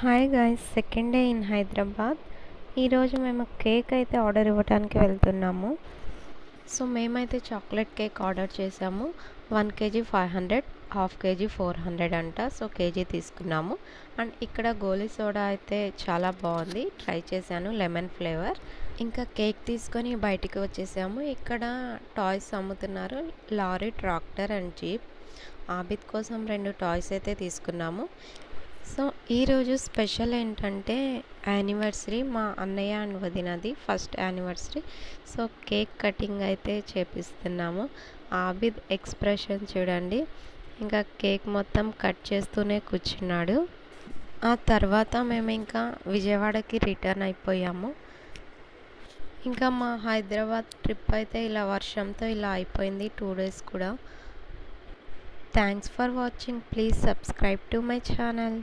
Hi guys, second day in Hyderabad. ఈరోజు మేము cake అయితే ఆర్డర్ ఇవ్వడానికి వెళ్తున్నాము. సో మేమైతే చాక్లెట్ కేక్ ఆర్డర్ చేసాము. 1 కేజీ 500, హాఫ్ కేజీ 400 అంట. సో కేజీ తీసుకున్నాము. అండ్ ఇక్కడ గోలీ సోడా అయితే చాలా బాగుంది, ట్రై చేశాను, లెమన్ ఫ్లేవర్. ఇంకా కేక్ తీసుకొని బయటికి వచ్చేసాము. ఇక్కడ టాయ్స్ అమ్ముతున్నారు, lorry, tractor and jeep. Abid కోసం 2 టాయ్స్ అయితే తీసుకున్నాము. సో ఈరోజు స్పెషల్ ఏంటంటే యానివర్సరీ, మా అన్నయ్య అండ్ వదినది first anniversary. So cake cutting అయితే చేపిస్తున్నాము. ఆబిద్ ఎక్స్ప్రెషన్ చూడండి, ఇంకా కేక్ మొత్తం కట్ చేస్తూనే కూర్చున్నాడు. ఆ తర్వాత మేము ఇంకా విజయవాడకి రిటర్న్ అయిపోయాము. ఇంకా మా హైదరాబాద్ ట్రిప్ అయితే ఇలా వర్షంతో ఇలా అయిపోయింది, 2 days కూడా. Thanks for watching. Please subscribe to my channel.